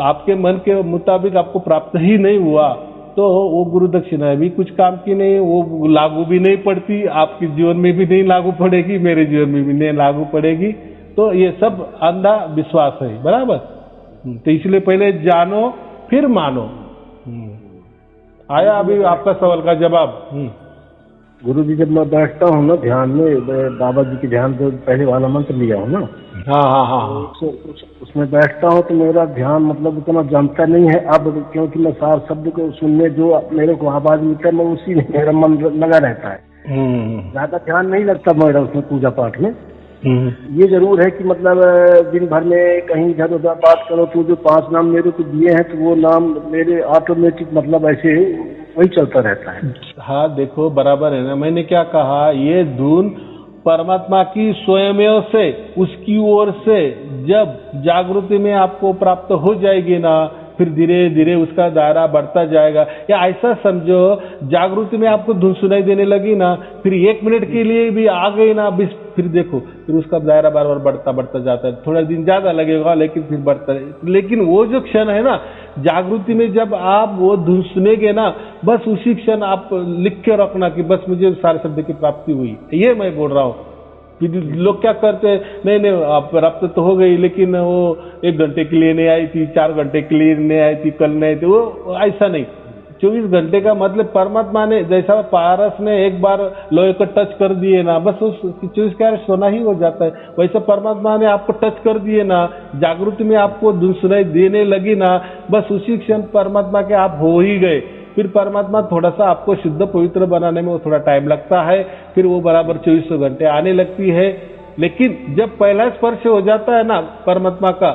आपके मन के मुताबिक आपको प्राप्त ही नहीं हुआ तो वो गुरु दक्षिणा भी कुछ काम की नहीं, वो लागू भी नहीं पड़ती, आपके जीवन में भी नहीं लागू पड़ेगी, मेरे जीवन में भी नहीं लागू पड़ेगी। तो ये सब अंधा विश्वास है बराबर। तो इसलिए पहले जानो फिर मानो। आया अभी आपका सवाल का जवाब? गुरु जी, जब मैं बैठता हूँ ना ध्यान में, बाबा जी के ध्यान जो पहले वाला मंत्र लिया हूँ ना, हाँ, उसमें बैठता हूँ तो मेरा ध्यान मतलब उतना जमता नहीं है अब, क्योंकि मैं सार शब्द को सुनने जो मेरे को आवाज मिलता है, मैं उसी में मेरा मन लगा रहता है, ज्यादा ध्यान नहीं लगता मेरा उसमें पूजा पाठ में। ये जरूर है कि मतलब दिन भर में कहीं इधर उधर बात करो तो जो 5 नाम मेरे को दिए हैं तो वो नाम मेरे ऑटोमेटिक मतलब ऐसे वही चलता रहता है। हाँ देखो बराबर है ना, मैंने क्या कहा, ये धुन परमात्मा की स्वयं से, उसकी ओर से जब जागृति में आपको प्राप्त हो जाएगी ना, फिर धीरे धीरे उसका दायरा बढ़ता जाएगा। या ऐसा समझो, जागृति में आपको धुन सुनाई देने लगी ना, फिर 1 मिनट के लिए भी आ गई ना, फिर देखो, फिर उसका दायरा बार बार बढ़ता बढ़ता जाता है। थोड़ा दिन ज्यादा लगेगा, लेकिन फिर बढ़ता है। लेकिन वो जो क्षण है ना, जागृति में जब आप वो धुन सुनेंगे ना, बस उसी क्षण आप लिख के रखना कि बस मुझे सारे शब्द की प्राप्ति हुई। ये मैं बोल रहा हूँ। लोग क्या करते हैं, नहीं आप प्राप्त तो हो गई, लेकिन वो 1 घंटे के लिए नहीं आई थी, 4 घंटे के लिए नहीं आई थी, कल नहीं थी। वो ऐसा नहीं। 24 घंटे का मतलब परमात्मा ने, जैसा पारस ने एक बार लोहे को टच कर दिए ना, बस उस 24 कैरेट सोना ही हो जाता है। वैसे परमात्मा ने आपको टच कर दिए ना, जागृति में आपको धुन सुनाई देने लगी ना, बस उसी क्षण परमात्मा के आप हो ही गए। फिर परमात्मा थोड़ा सा आपको शुद्ध पवित्र बनाने में वो थोड़ा टाइम लगता है, फिर वो बराबर 24 घंटे आने लगती है। लेकिन जब पहला स्पर्श हो जाता है ना परमात्मा का,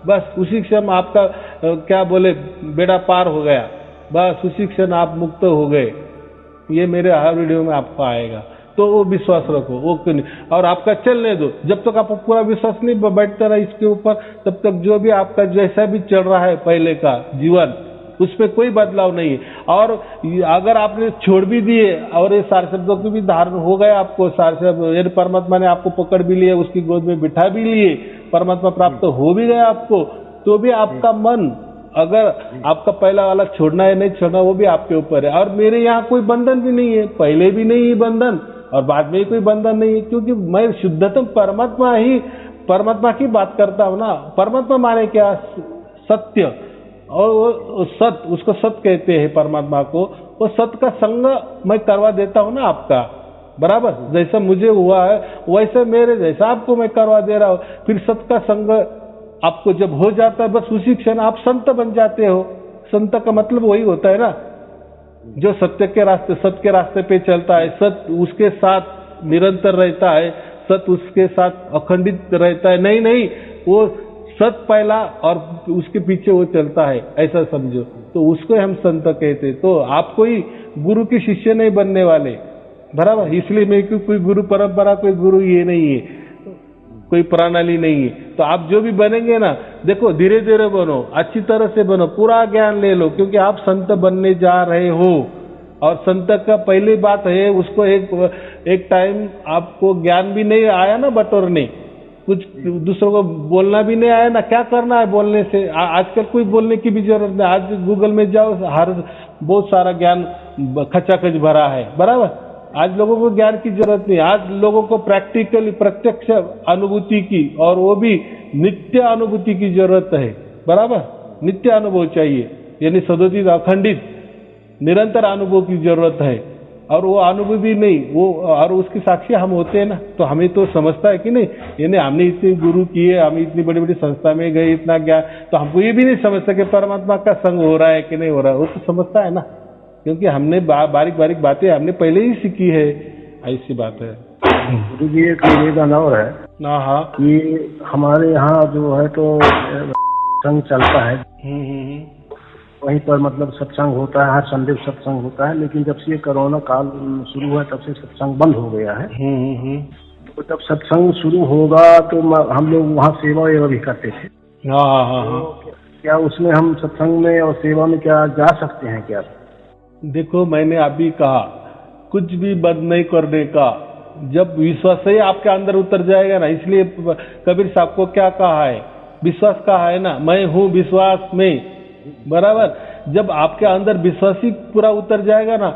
बस उसी क्षण आपका क्या बोले, बेड़ा पार हो गया। बस उसी क्षण आप मुक्त हो गए। ये मेरे हर वीडियो में आपको आएगा, तो वो विश्वास रखो, वो क्यों नहीं। और आपका चलने दो, जब तक आपको पूरा विश्वास नहीं बैठता रहा इसके ऊपर, तब तक जो भी आपका जैसा भी चल रहा है पहले का जीवन, उसमें कोई बदलाव नहीं है। और अगर आपने छोड़ भी दिए और ये सारे शब्दों की भी धारण हो गए आपको, सारे शब्द यदि परमात्मा ने आपको पकड़ भी लिए, उसकी गोद में बिठा भी लिए, परमात्मा प्राप्त हो भी गया आपको, तो भी आपका मन, अगर आपका पहला वाला छोड़ना है नहीं छोड़ना, वो भी आपके ऊपर है। और मेरे यहाँ कोई बंधन भी नहीं है, पहले भी नहीं है बंधन और बाद में कोई बंधन नहीं है, क्योंकि मैं शुद्धतम परमात्मा की बात करता हूँ ना। परमात्मा माने क्या, सत्य, और वो सत्य, उसको सत्य कहते हैं परमात्मा को। वो सत्य का संग मैं करवा देता हूँ ना आपका, बराबर जैसा मुझे हुआ है वैसे मेरे जैसा आपको मैं करवा दे रहा हूँ। फिर सत्य का संग आपको जब हो जाता है, बस उसी क्षण आप संत बन जाते हो। संत का मतलब वही होता है ना, जो सत्य के रास्ते पे चलता है, सत्य उसके साथ निरंतर रहता है, सत्य उसके साथ अखंडित रहता है। नहीं, वो सत्य पहला और उसके पीछे वो चलता है, ऐसा समझो, तो उसको हम संत कहते। तो आप कोई गुरु के शिष्य नहीं बनने वाले, बराबर। इसलिए मैं कोई गुरु परंपरा, कोई गुरु ये नहीं है, कोई प्रणाली नहीं है। तो आप जो भी बनेंगे ना, देखो धीरे धीरे बनो, अच्छी तरह से बनो, पूरा ज्ञान ले लो, क्योंकि आप संत बनने जा रहे हो। और संत का पहली बात है, उसको एक टाइम आपको ज्ञान भी नहीं आया ना बटोरने, कुछ दूसरों को बोलना भी नहीं आया ना, क्या करना है बोलने से। आजकल कोई बोलने की भी जरूरत नहीं। आज गूगल में जाओ, बहुत सारा ज्ञान खचाखच भरा है, बराबर। आज लोगों को ज्ञान की जरूरत नहीं, आज लोगों को प्रैक्टिकली प्रत्यक्ष अनुभूति की, और वो भी नित्य अनुभूति की जरूरत है, बराबर। नित्य अनुभव चाहिए, यानी सदोदित अखंडित निरंतर अनुभव की जरूरत है। और वो अनुभूति नहीं, वो और उसकी साक्षी हम होते हैं ना, तो हमें तो समझता है कि नहीं, यानी हमने इतने गुरु किए, हम इतनी बड़ी बड़ी संस्था में गए, इतना ज्ञान, तो हमको ये भी नहीं समझता कि परमात्मा का संग हो रहा है कि नहीं हो रहा है। वो तो समझता है ना, क्योंकि हमने बारीक बारीक बातें हमने पहले ही सीखी है। ऐसी बात है। गुरु जी एक निवेदन और है, हाँ, कि हमारे यहाँ जो है तो संग चलता है, वहीं पर मतलब सत्संग होता है, हर संडे सत्संग होता है। लेकिन जब से ये कोरोना काल शुरू हुआ तब से सत्संग बंद हो गया है। तो जब सत्संग शुरू होगा तो हम लोग वहाँ सेवा भी करते थे। तो क्या उसमें हम सत्संग में और सेवा में क्या जा सकते हैं क्या? देखो, मैंने अभी कहा कुछ भी बंद नहीं करने का, जब विश्वास ही आपके अंदर उतर जाएगा ना। इसलिए कबीर साहब को क्या कहा है, विश्वास कहा है ना, मैं हूँ विश्वास में, बराबर। जब आपके अंदर विश्वास ही पूरा उतर जाएगा ना,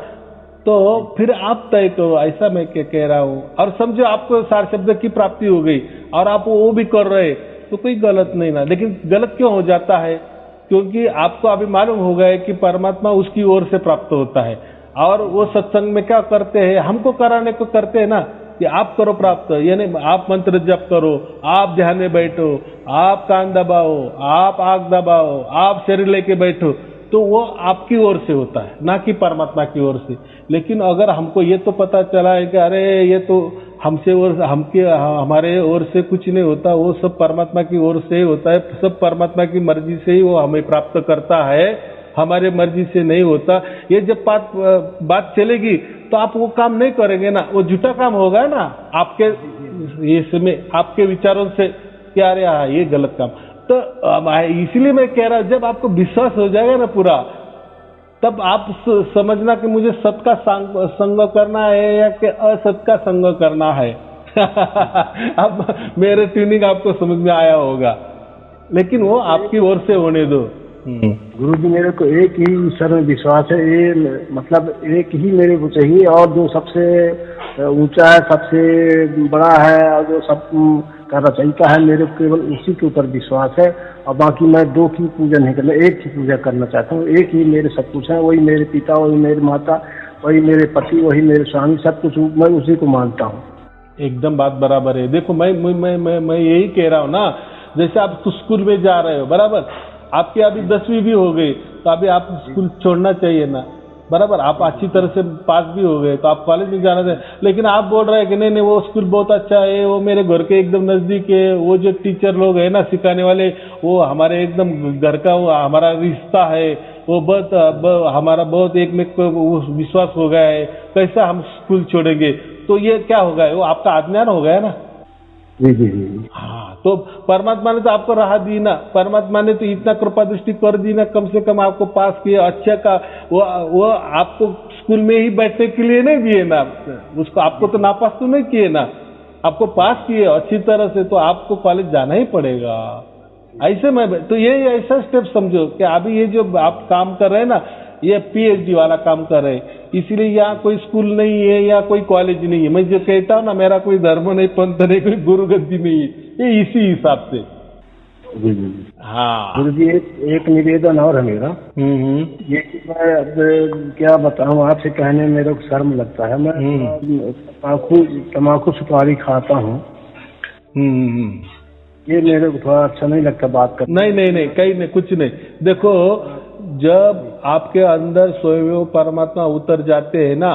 तो फिर आप तय करो, ऐसा मैं कह रहा हूँ। और समझो आपको सार शब्द की प्राप्ति हो गई और आप वो भी कर रहे, तो कोई गलत नहीं ना। लेकिन गलत क्यों हो जाता है, क्योंकि आपको अभी मालूम हो गया है कि परमात्मा उसकी ओर से प्राप्त होता है। और वो सत्संग में क्या करते हैं, हमको कराने को करते हैं ना, कि आप करो प्राप्त, यानी आप मंत्र जप करो, आप ध्यान में बैठो, आप कान दबाओ, आप आंख दबाओ, आप शरीर लेके बैठो, तो वो आपकी ओर से होता है, ना कि परमात्मा की ओर से। लेकिन अगर हमको ये तो पता चला है कि अरे ये तो हमसे और हमारे ओर से कुछ नहीं होता, वो सब परमात्मा की ओर से ही होता है, सब परमात्मा की मर्जी से ही वो हमें प्राप्त करता है, हमारे मर्जी से नहीं होता। ये जब बात चलेगी तो आप वो काम नहीं करेंगे ना, वो झूठा काम होगा ना आपके इसमें, आपके विचारों से कि अरे हाँ ये गलत काम। तो इसलिए मैं कह रहा, जब आपको विश्वास हो जाएगा ना पूरा, तब आप समझना कि मुझे सत का संग करना है या कि असत का संग करना है। अब मेरे ट्यूनिंग आपको समझ में आया होगा, लेकिन वो आपकी ओर से होने दो। गुरु जी, मेरे को एक ही ईश्वर में विश्वास है, ये मतलब एक ही मेरे को चाहिए, और जो सबसे ऊंचा है, सबसे बड़ा है, और जो सब का रचयिता है, मेरे को केवल उसी के ऊपर विश्वास है। और बाकी मैं दो की पूजा नहीं करना, एक की पूजा करना चाहता हूँ। एक ही मेरे सब कुछ है, वही मेरे पिता, वही मेरी माता, वही मेरे पति, वही मेरे स्वामी, सब कुछ मैं उसी को मानता हूँ। एकदम बात बराबर है। देखो मैं यही कह रहा हूँ ना, जैसे आप स्कूल में जा रहे हो, बराबर, आपकी अभी 10वीं भी हो गई तो अभी आप स्कूल छोड़ना चाहिए ना, बराबर। आप अच्छी तरह से पास भी हो गए तो आप कॉलेज में जाना चाहिए, लेकिन आप बोल रहे हैं कि नहीं वो स्कूल बहुत अच्छा है, वो मेरे घर के एकदम नजदीक है, वो जो टीचर लोग है ना सिखाने वाले, वो हमारे एकदम घर का वो हमारा रिश्ता है, वो बहुत हमारा बहुत एक में विश्वास हो गया है, कैसा हम स्कूल छोड़ेंगे? तो ये क्या हो गया, वो आपका अज्ञान हो गया ना। जी जी जी। हाँ, तो परमात्मा ने तो आपको राह दी ना, परमात्मा ने तो इतना कृपा दृष्टि कर दी ना, कम से कम आपको पास किया अच्छा का, वो आपको स्कूल में ही बैठने के लिए नहीं दिए ना, उसको आपको तो नापास तो नहीं किए ना, आपको पास किए अच्छी तरह से, तो आपको कॉलेज जाना ही पड़ेगा। ऐसे में तो ये ऐसा स्टेप समझो कि अभी ये जो आप काम कर रहे हैं ना, ये पीएचडी वाला काम कर रहे हैं, इसीलिए यहाँ कोई स्कूल नहीं है या कोई कॉलेज नहीं है। मैं जो कहता हूँ ना, मेरा कोई धर्म नहीं, पंथ नहीं, कोई गुरु गद्दी नहीं है, ये इसी हिसाब से। जी जी। हाँ गुरु जी, एक निवेदन और है मेरा। ये कि मैं अब क्या बताऊँ आपसे, कहने में मेरे को शर्म लगता है। मैं तम्बाकू सुपारी खाता हूँ, ये मेरे को थोड़ा अच्छा नहीं लगता बात कर। नहीं कहीं नहीं, कुछ नहीं। देखो, जब आपके अंदर स्वयं परमात्मा उतर जाते हैं ना,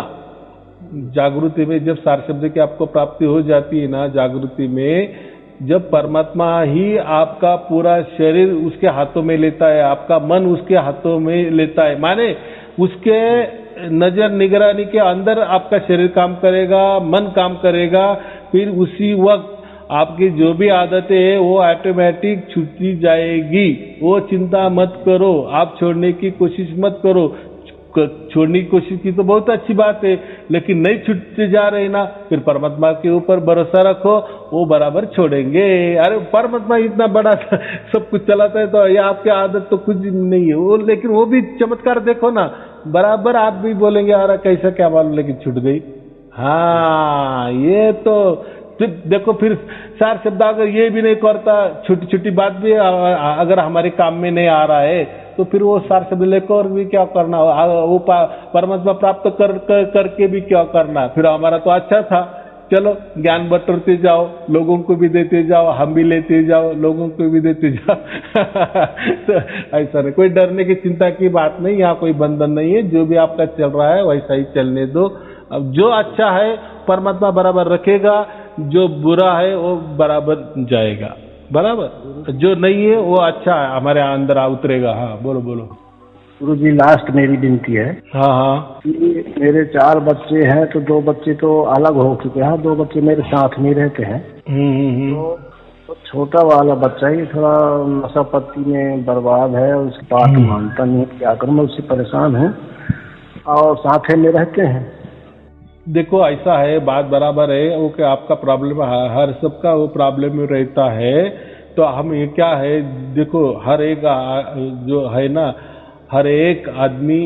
जागृति में, जब सार शब्द की आपको प्राप्ति हो जाती है ना, जागृति में जब परमात्मा ही आपका पूरा शरीर उसके हाथों में लेता है, आपका मन उसके हाथों में लेता है, माने उसके नजर निगरानी के अंदर आपका शरीर काम करेगा, मन काम करेगा, फिर उसी वक्त आपकी जो भी आदतें है वो ऑटोमेटिक छूटती जाएगी। वो चिंता मत करो, आप छोड़ने की कोशिश मत करो। छोड़ने की कोशिश की तो बहुत अच्छी बात है, लेकिन नहीं छूटते जा रहे ना, फिर परमात्मा के ऊपर भरोसा रखो, वो बराबर छोड़ेंगे। अरे परमात्मा इतना बड़ा सब कुछ चलाता है, तो ये आपकी आदत तो कुछ नहीं है वो, लेकिन वो भी चमत्कार देखो ना, बराबर आप भी बोलेंगे अरे कैसा क्या मालूम, लेकिन छूट गई। हाँ, ये तो देखो, फिर सार शब्द अगर ये भी नहीं करता, छोटी छोटी बात भी अगर हमारे काम में नहीं आ रहा है, तो फिर वो सार शब्द लेकर भी क्या करना, वो परमात्मा प्राप्त करके भी क्या करना। फिर हमारा तो अच्छा था, चलो ज्ञान बटोरते जाओ, लोगों को भी देते जाओ, हम भी लेते जाओ, लोगों को भी देते जाओ। तो ऐसा नहीं, कोई डरने की चिंता की बात नहीं, यहाँ कोई बंधन नहीं है, जो भी आपका चल रहा है वैसा ही चलने दो। अब जो अच्छा है परमात्मा बराबर रखेगा, जो बुरा है वो बराबर जाएगा, बराबर। जो नहीं है वो अच्छा है, हमारे अंदर उतरेगा। हाँ बोलो बोलो। गुरु जी, लास्ट मेरी विनती है। हाँ। मेरे 4 बच्चे हैं, तो 2 बच्चे तो अलग हो चुके हैं, 2 बच्चे मेरे साथ में रहते हैं। तो छोटा वाला बच्चा ही थोड़ा नशा पत्ती में बर्बाद है, उसकी बात मानता नहीं, क्या करूँ, मैं उससे परेशान हूँ, और साथ में रहते हैं। देखो ऐसा है, बात बराबर है, वो क्या आपका प्रॉब्लम, हर सबका वो प्रॉब्लम में रहता है। तो हम ये क्या है, देखो हर एक जो है ना, हर एक आदमी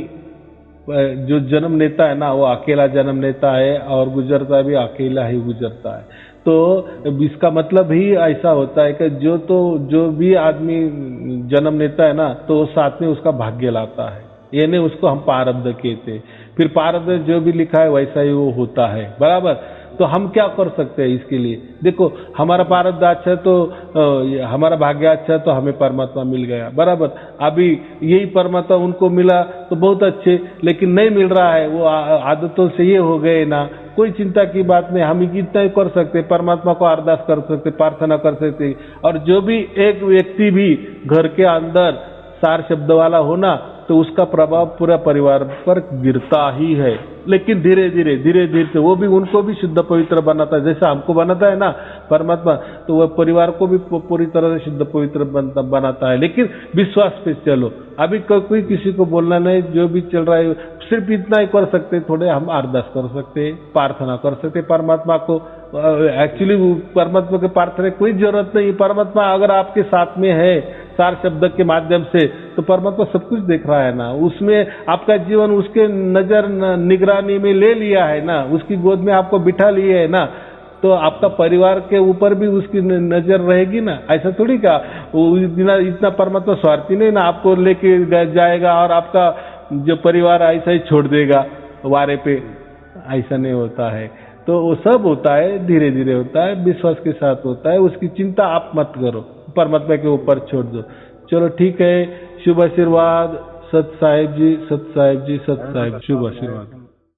जो जन्म लेता है ना, वो अकेला जन्म लेता है और गुजरता भी अकेला ही गुजरता है। तो इसका मतलब ही ऐसा होता है कि जो भी आदमी जन्म लेता है ना, तो साथ में उसका भाग्य लाता है, ये नहीं उसको हम प्रारब्ध कहते। फिर प्रारब्ध जो भी लिखा है वैसा ही वो होता है, बराबर। तो हम क्या कर सकते हैं इसके लिए? देखो, हमारा प्रारब्ध अच्छा तो हमारा भाग्य अच्छा तो हमें परमात्मा मिल गया, बराबर। अभी यही परमात्मा उनको मिला तो बहुत अच्छे, लेकिन नहीं मिल रहा है, वो आदतों से ये हो गए ना, कोई चिंता की बात नहीं। हम इतना ही कर सकते, परमात्मा को अरदास कर सकते, प्रार्थना कर सकते। और जो भी एक व्यक्ति भी घर के अंदर सार शब्द वाला हो ना, तो उसका प्रभाव पूरा परिवार पर गिरता ही है। लेकिन धीरे धीरे से वो भी उनको भी शुद्ध पवित्र बनाता है, जैसा हमको बनाता है ना परमात्मा, तो वह परिवार को भी पूरी तरह से शुद्ध पवित्र बनाता है। लेकिन विश्वास पे चलो। अभी कोई किसी को बोलना नहीं, जो भी चल रहा है सिर्फ इतना ही कर सकते, थोड़े हम अरदास कर सकते, प्रार्थना कर सकते परमात्मा को। एक्चुअली परमात्मा के प्रार्थना की कोई जरूरत नहीं। परमात्मा अगर आपके साथ में है सार शब्द के माध्यम से, तो परमात्मा सब कुछ देख रहा है ना। उसमें आपका जीवन उसके नजर निगरानी में ले लिया है ना, उसकी गोद में आपको बिठा लिए है ना, तो आपका परिवार के ऊपर भी उसकी नजर रहेगी ना। ऐसा थोड़ी का वो इतना परमात्मा स्वार्थी नहीं ना, आपको लेके जाएगा और आपका जो परिवार ऐसा ही छोड़ देगा वारे पे, ऐसा नहीं होता है। तो वो सब होता है, धीरे धीरे होता है, विश्वास के साथ होता है। उसकी चिंता आप मत करो, परमात्मा के ऊपर छोड़ दो। चलो ठीक है, शुभ आशीर्वाद। सत साहिब जी, सत साहिब जी, सत साहिब, शुभ आशीर्वाद।